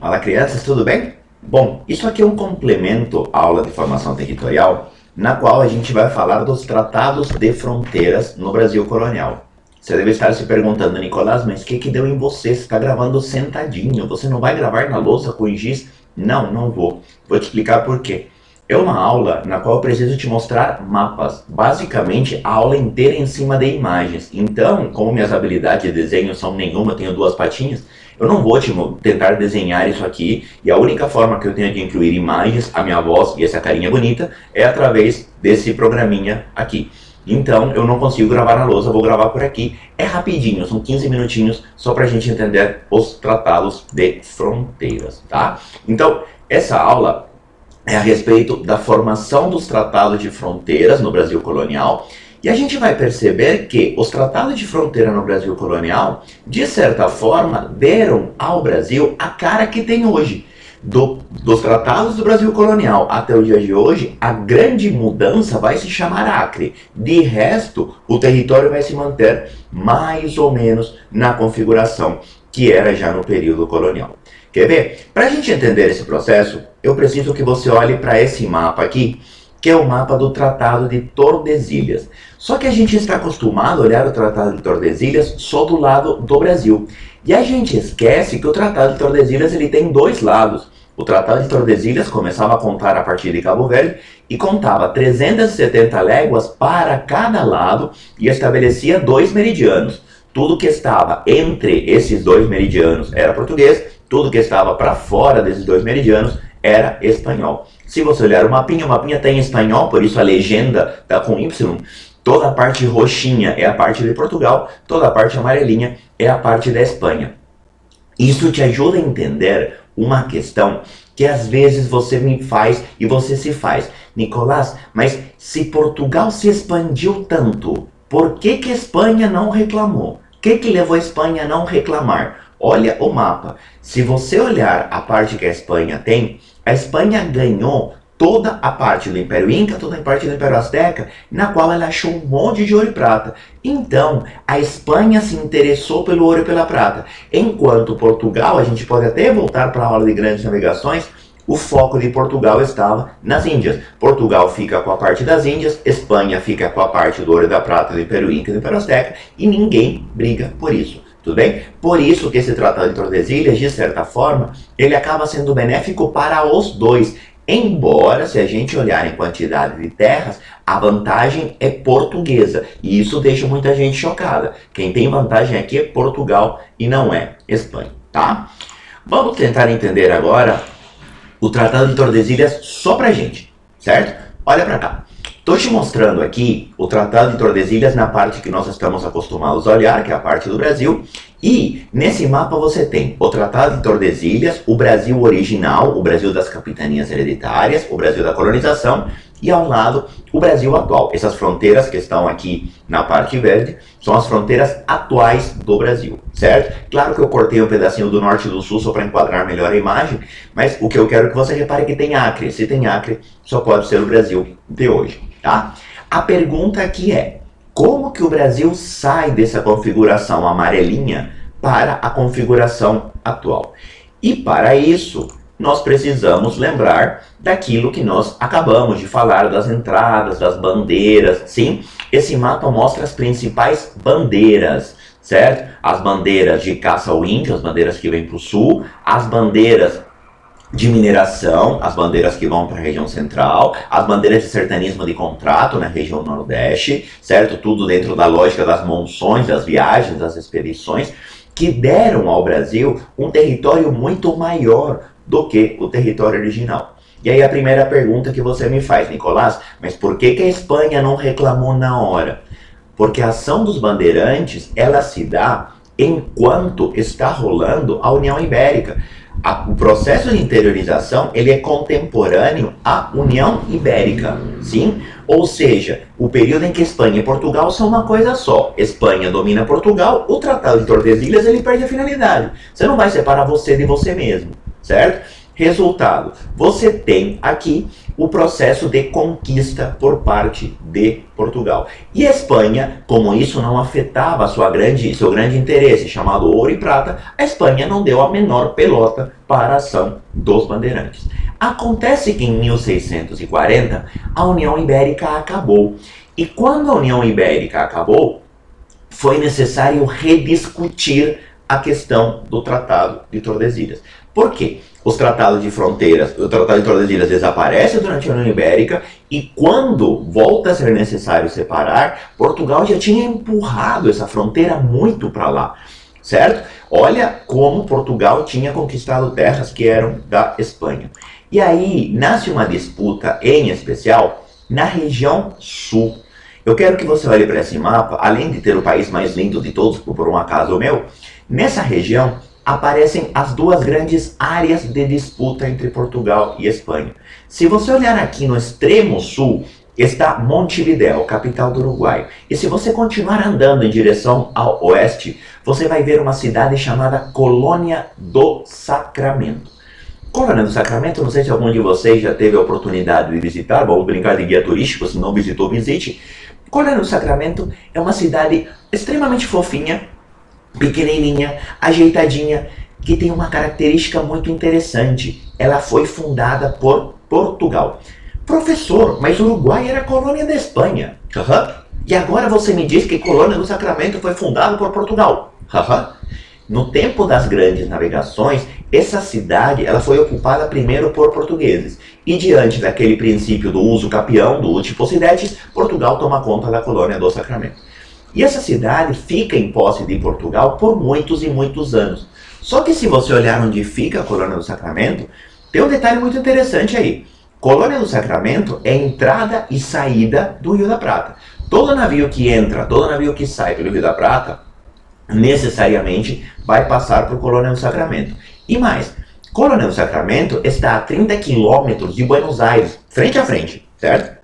Fala, crianças, tudo bem? Bom, isso aqui é um complemento à aula de formação territorial, na qual a gente vai falar dos tratados de fronteiras no Brasil colonial. Você deve estar se perguntando, Nicolás, mas o que deu em você? Você está gravando sentadinho, você não vai gravar na lousa com giz? Não, não vou. Vou te explicar por quê. É uma aula na qual eu preciso te mostrar mapas, basicamente a aula inteira em cima de imagens. Então, como minhas habilidades de desenho são nenhuma, eu tenho duas patinhas, eu não vou tentar desenhar isso aqui, e a única forma que eu tenho de incluir imagens, a minha voz e essa carinha bonita, é através desse programinha aqui. Então, eu não consigo gravar na lousa, vou gravar por aqui. É rapidinho, são 15 minutinhos, só pra gente entender os tratados de fronteiras, tá? Então, essa aula é a respeito da formação dos tratados de fronteiras no Brasil colonial, e a gente vai perceber que os tratados de fronteira no Brasil colonial, de certa forma, deram ao Brasil a cara que tem hoje. Dos tratados do Brasil colonial até o dia de hoje, a grande mudança vai se chamar Acre. De resto, o território vai se manter mais ou menos na configuração que era já no período colonial. Quer ver? Para a gente entender esse processo, eu preciso que você olhe para esse mapa aqui, que é o mapa do Tratado de Tordesilhas. Só que a gente está acostumado a olhar o Tratado de Tordesilhas só do lado do Brasil. E a gente esquece que o Tratado de Tordesilhas ele tem dois lados. O Tratado de Tordesilhas começava a contar a partir de Cabo Verde e contava 370 léguas para cada lado e estabelecia 2 meridianos. Tudo que estava entre esses 2 meridianos era português, tudo que estava para fora desses 2 meridianos era espanhol. Se você olhar o mapinha tem espanhol, por isso a legenda está com Y. Toda a parte roxinha é a parte de Portugal, toda a parte amarelinha é a parte da Espanha. Isso te ajuda a entender uma questão que às vezes você me faz e você se faz. Nicolás, mas se Portugal se expandiu tanto, por que a Espanha não reclamou? O que levou a Espanha a não reclamar? Olha o mapa. Se você olhar a parte que a Espanha tem, a Espanha ganhou toda a parte do Império Inca, toda a parte do Império Azteca, na qual ela achou um monte de ouro e prata. Então, a Espanha se interessou pelo ouro e pela prata. Enquanto Portugal, a gente pode até voltar para a aula de grandes navegações, o foco de Portugal estava nas Índias. Portugal fica com a parte das Índias, Espanha fica com a parte do ouro e da prata do Império Inca e do Império Azteca, e ninguém briga por isso. Tudo bem? Por isso que esse Tratado de Tordesilhas, de certa forma, ele acaba sendo benéfico para os dois. Embora, se a gente olhar em quantidade de terras, a vantagem é portuguesa. E isso deixa muita gente chocada. Quem tem vantagem aqui é Portugal e não é Espanha, tá? Vamos tentar entender agora o Tratado de Tordesilhas só pra gente, certo? Olha pra cá. Estou te mostrando aqui o Tratado de Tordesilhas na parte que nós estamos acostumados a olhar, que é a parte do Brasil. E nesse mapa você tem o Tratado de Tordesilhas, o Brasil original, o Brasil das capitanias hereditárias, o Brasil da colonização e ao lado o Brasil atual. Essas fronteiras que estão aqui na parte verde são as fronteiras atuais do Brasil, certo? Claro que eu cortei um pedacinho do norte e do sul só para enquadrar melhor a imagem, mas o que eu quero que você repare é que tem Acre. Se tem Acre, só pode ser o Brasil de hoje, tá? A pergunta aqui é, como que o Brasil sai dessa configuração amarelinha para a configuração atual? E para isso, nós precisamos lembrar daquilo que nós acabamos de falar, das entradas, das bandeiras. Sim, esse mapa mostra as principais bandeiras, certo? As bandeiras de caça ao índio, as bandeiras que vêm para o sul, as bandeiras de mineração, as bandeiras que vão para a região central, as bandeiras de sertanismo de contrato na região nordeste, certo? Tudo dentro da lógica das monções, das viagens, das expedições, que deram ao Brasil um território muito maior do que o território original. E aí a primeira pergunta que você me faz, Nicolás, mas por que a Espanha não reclamou na hora? Porque a ação dos bandeirantes, ela se dá enquanto está rolando a União Ibérica. O processo de interiorização ele é contemporâneo à União Ibérica, sim? Ou seja, o período em que Espanha e Portugal são uma coisa só. Espanha domina Portugal, o Tratado de Tordesilhas ele perde a finalidade. Você não vai separar você de você mesmo, certo? Resultado, você tem aqui o processo de conquista por parte de Portugal. E a Espanha, como isso não afetava seu grande interesse, chamado ouro e prata, a Espanha não deu a menor pelota para a ação dos bandeirantes. Acontece que em 1640 a União Ibérica acabou. E quando a União Ibérica acabou, foi necessário rediscutir a questão do Tratado de Tordesilhas. Por quê? O Tratado de Tordesilhas desaparece durante a União Ibérica e quando volta a ser necessário separar, Portugal já tinha empurrado essa fronteira muito para lá, certo? Olha como Portugal tinha conquistado terras que eram da Espanha. E aí nasce uma disputa, em especial, na região sul. Eu quero que você olhe para esse mapa, além de ter o país mais lindo de todos, por um acaso meu, nessa região aparecem as duas grandes áreas de disputa entre Portugal e Espanha. Se você olhar aqui no extremo sul, está Montevidéu, capital do Uruguai. E se você continuar andando em direção ao oeste, você vai ver uma cidade chamada Colônia do Sacramento. Colônia do Sacramento, não sei se algum de vocês já teve a oportunidade de visitar, vamos brincar de guia turístico, se não visitou, visite. Colônia do Sacramento é uma cidade extremamente fofinha, pequenininha, ajeitadinha, que tem uma característica muito interessante. Ela foi fundada por Portugal. Professor, mas o Uruguai era colônia da Espanha. E agora você me diz que Colônia do Sacramento foi fundada por Portugal. No tempo das grandes navegações, essa cidade ela foi ocupada primeiro por portugueses. E diante daquele princípio do uso capião, do uti possidetis, Portugal toma conta da Colônia do Sacramento. E essa cidade fica em posse de Portugal por muitos e muitos anos. Só que se você olhar onde fica a Colônia do Sacramento, tem um detalhe muito interessante aí. Colônia do Sacramento é entrada e saída do Rio da Prata. Todo navio que entra, todo navio que sai pelo Rio da Prata, necessariamente vai passar por Colônia do Sacramento. E mais, Colônia do Sacramento está a 30 quilômetros de Buenos Aires, frente a frente, certo?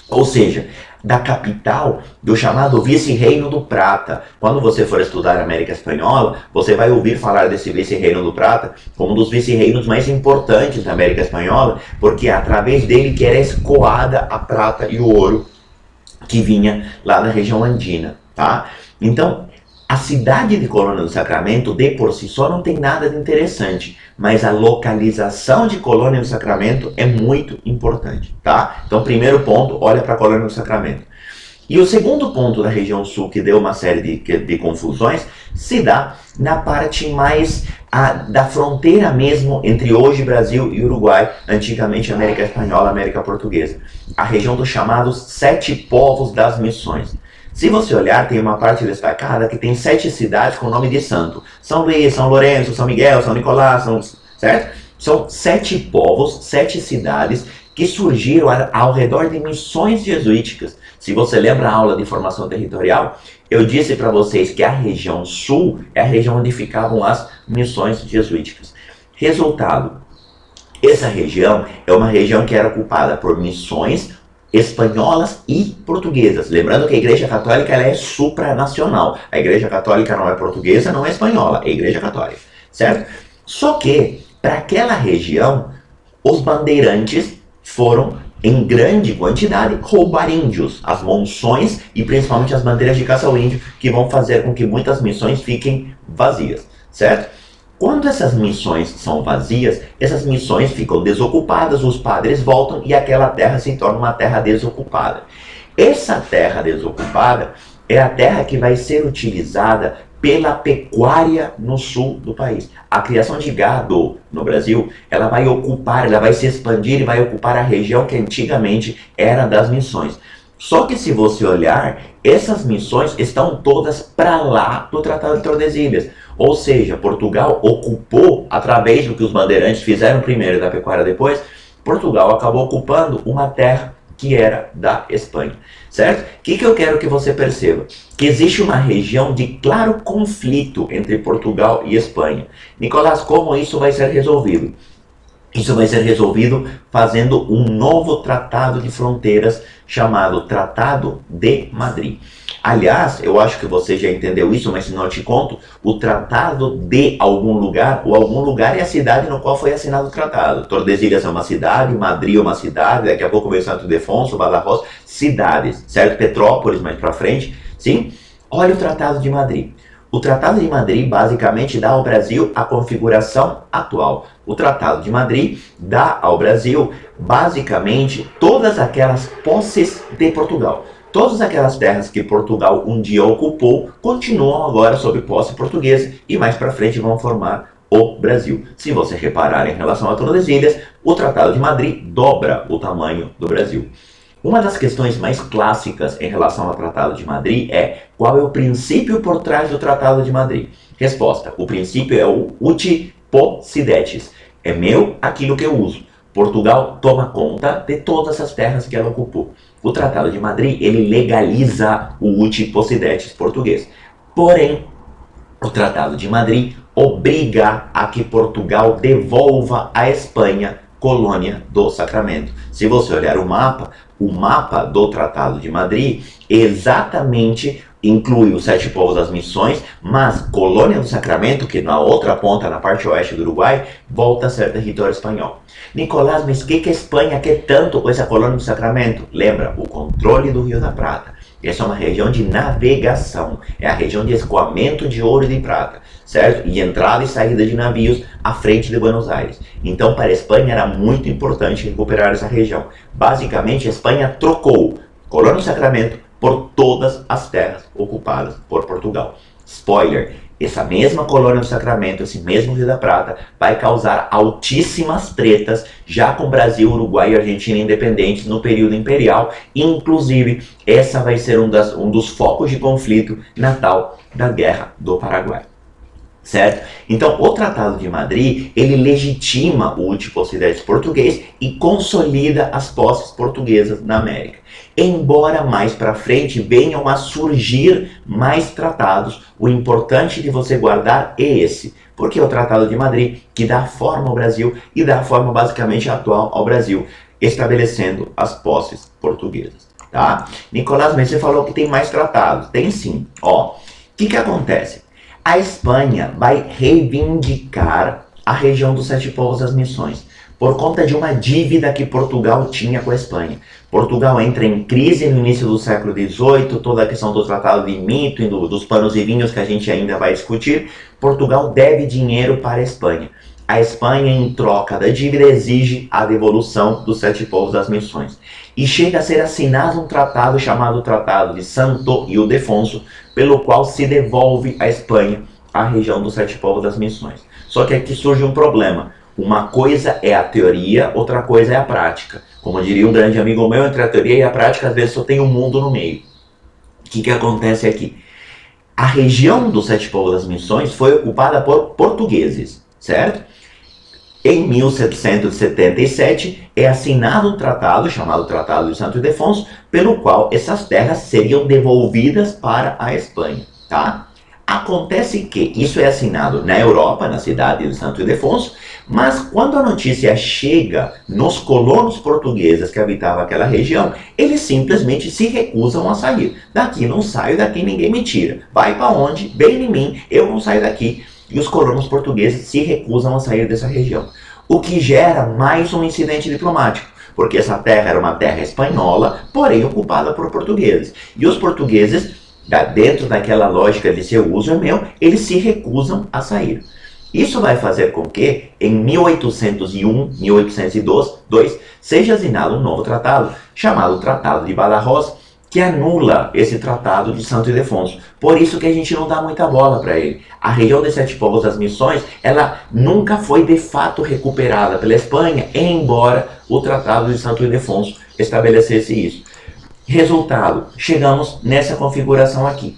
Ou seja, da capital do chamado Vice-Reino do Prata. Quando você for estudar a América Espanhola, você vai ouvir falar desse Vice-Reino do Prata como um dos vice-reinos mais importantes da América Espanhola, porque é através dele que era escoada a prata e o ouro que vinha lá da região andina, tá? Então, a cidade de Colônia do Sacramento, de por si só, não tem nada de interessante, mas a localização de Colônia do Sacramento é muito importante, tá? Então, primeiro ponto, olha para Colônia do Sacramento. E o segundo ponto da região sul, que deu uma série de confusões, se dá na parte mais da fronteira mesmo entre hoje Brasil e Uruguai, antigamente América Espanhola, América Portuguesa. A região dos chamados Sete Povos das Missões. Se você olhar, tem uma parte destacada que tem 7 cidades com nome de santo. São Luís, São Lourenço, São Miguel, São Nicolás, certo? São 7 povos, 7 cidades que surgiram ao redor de missões jesuíticas. Se você lembra a aula de formação territorial, eu disse para vocês que a região sul é a região onde ficavam as missões jesuíticas. Resultado, essa região é uma região que era ocupada por missões espanholas e portuguesas. Lembrando que a Igreja Católica ela é supranacional. A Igreja Católica não é portuguesa, não é espanhola, é a Igreja Católica, certo? Só que, para aquela região, os bandeirantes foram, em grande quantidade, roubar índios, as monções e principalmente as bandeiras de caça ao índio, que vão fazer com que muitas missões fiquem vazias, certo? Quando essas missões são vazias, essas missões ficam desocupadas, os padres voltam e aquela terra se torna uma terra desocupada. Essa terra desocupada é a terra que vai ser utilizada pela pecuária no sul do país. A criação de gado no Brasil, ela vai se expandir e vai ocupar a região que antigamente era das missões. Só que se você olhar, essas missões estão todas para lá do Tratado de Tordesilhas. Ou seja, Portugal ocupou, através do que os bandeirantes fizeram primeiro e da pecuária depois, Portugal acabou ocupando uma terra que era da Espanha, certo? O que eu quero que você perceba? Que existe uma região de claro conflito entre Portugal e Espanha. Nicolás, como isso vai ser resolvido? Isso vai ser resolvido fazendo um novo tratado de fronteiras chamado Tratado de Madrid. Aliás, eu acho que você já entendeu isso, mas se não eu te conto, o Tratado de algum lugar, ou algum lugar é a cidade no qual foi assinado o tratado. Tordesilhas é uma cidade, Madrid é uma cidade, daqui a pouco vem Santo Ildefonso, Badajoz, cidades, certo? Petrópolis mais para frente, sim? Olha o Tratado de Madrid. O Tratado de Madrid basicamente dá ao Brasil a configuração atual. O Tratado de Madrid dá ao Brasil basicamente todas aquelas posses de Portugal. Todas aquelas terras que Portugal um dia ocupou continuam agora sob posse portuguesa e mais para frente vão formar o Brasil. Se você reparar em relação a Tordesilhas, o Tratado de Madrid dobra o tamanho do Brasil. Uma das questões mais clássicas em relação ao Tratado de Madrid é qual é o princípio por trás do Tratado de Madrid? Resposta: o princípio é o uti possidetis. É meu aquilo que eu uso. Portugal toma conta de todas as terras que ela ocupou. O Tratado de Madrid, ele legaliza o uti possidetis português. Porém, o Tratado de Madrid obriga a que Portugal devolva à Espanha colônia do Sacramento. Se você olhar o mapa do Tratado de Madrid exatamente inclui os 7 povos das missões, mas colônia do Sacramento, que na outra ponta, na parte oeste do Uruguai, volta a ser território espanhol. Nicolás, mas o que a Espanha quer tanto com essa colônia do Sacramento? Lembra, o controle do Rio da Prata. Essa é uma região de navegação, é a região de escoamento de ouro e de prata, certo? E entrada e saída de navios à frente de Buenos Aires. Então, para a Espanha era muito importante recuperar essa região. Basicamente, a Espanha trocou colônia do Sacramento por todas as terras ocupadas por Portugal. Spoiler, essa mesma colônia do Sacramento, esse mesmo Rio da Prata, vai causar altíssimas tretas já com Brasil, Uruguai e Argentina independentes no período imperial. Inclusive, essa vai ser um dos focos de conflito na tal da Guerra do Paraguai. Certo? Então, o Tratado de Madrid, ele legitima o uti possidetis português e consolida as posses portuguesas na América. Embora mais para frente venham a surgir mais tratados, o importante de você guardar é esse, porque é o Tratado de Madrid que dá forma ao Brasil e dá forma basicamente atual ao Brasil, estabelecendo as posses portuguesas. Tá? Nicolás, mas você falou que tem mais tratados. Tem sim. Ó, o que acontece? A Espanha vai reivindicar a região dos 7 povos das missões por conta de uma dívida que Portugal tinha com a Espanha. Portugal entra em crise no início do século XVIII, toda a questão do Tratado de Mito e dos panos e vinhos que a gente ainda vai discutir. Portugal deve dinheiro para a Espanha. A Espanha, em troca da dívida, exige a devolução dos 7 povos das missões. E chega a ser assinado um tratado chamado Tratado de Santo Ildefonso, pelo qual se devolve à Espanha a região dos 7 povos das missões. Só que aqui surge um problema. Uma coisa é a teoria, outra coisa é a prática. Como diria um grande amigo meu, entre a teoria e a prática, às vezes só tem um mundo no meio. O que acontece aqui? A região dos 7 povos das missões foi ocupada por portugueses, certo? Em 1777 é assinado um tratado chamado Tratado de Santo Ildefonso, pelo qual essas terras seriam devolvidas para a Espanha, tá? Acontece que isso é assinado na Europa, na cidade de Santo Ildefonso, mas quando a notícia chega nos colonos portugueses que habitavam aquela região, eles simplesmente se recusam a sair. Daqui não saio, daqui ninguém me tira. Vai para onde? Vem em mim, eu não saio daqui. E os colonos portugueses se recusam a sair dessa região. O que gera mais um incidente diplomático, porque essa terra era uma terra espanhola, porém ocupada por portugueses. E os portugueses, dentro daquela lógica de seu uso é meu, eles se recusam a sair. Isso vai fazer com que, em 1801, 1802, seja assinado um novo tratado, chamado Tratado de Badajoz, que anula esse Tratado de Santo Ildefonso. Por isso que a gente não dá muita bola para ele. A região dos 7 povos das missões, ela nunca foi de fato recuperada pela Espanha, embora o Tratado de Santo Ildefonso estabelecesse isso. Resultado, chegamos nessa configuração aqui,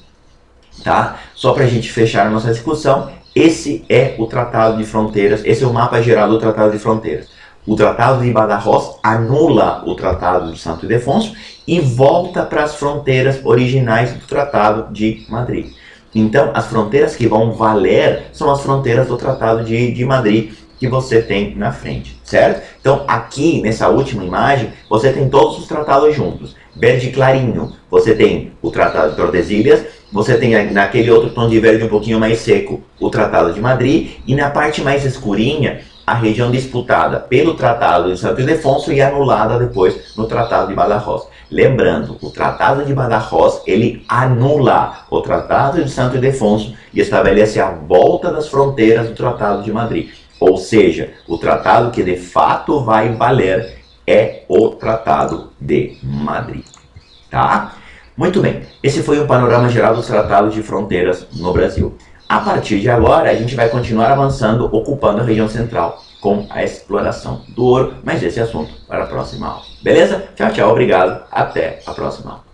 tá? Só para a gente fechar a nossa discussão, esse é o Tratado de Fronteiras, esse é o mapa geral do Tratado de Fronteiras. O Tratado de Badajoz anula o Tratado de Santo Ildefonso e volta para as fronteiras originais do Tratado de Madrid. Então, as fronteiras que vão valer são as fronteiras do Tratado de Madrid, que você tem na frente, certo? Então aqui nessa última imagem você tem todos os tratados juntos. Verde clarinho, você tem o Tratado de Tordesilhas, você tem naquele outro tom de verde um pouquinho mais seco o Tratado de Madrid, e na parte mais escurinha a região disputada pelo Tratado de Santo Ildefonso e anulada depois no Tratado de Badajoz. Lembrando, o Tratado de Badajoz ele anula o Tratado de Santo Ildefonso e estabelece a volta das fronteiras do Tratado de Madrid. Ou seja, o tratado que de fato vai valer é o Tratado de Madrid. Tá? Muito bem, esse foi o panorama geral dos tratados de fronteiras no Brasil. A partir de agora, a gente vai continuar avançando, ocupando a região central, com a exploração do ouro, mas esse assunto para a próxima aula. Beleza? Tchau, tchau, obrigado, até a próxima aula.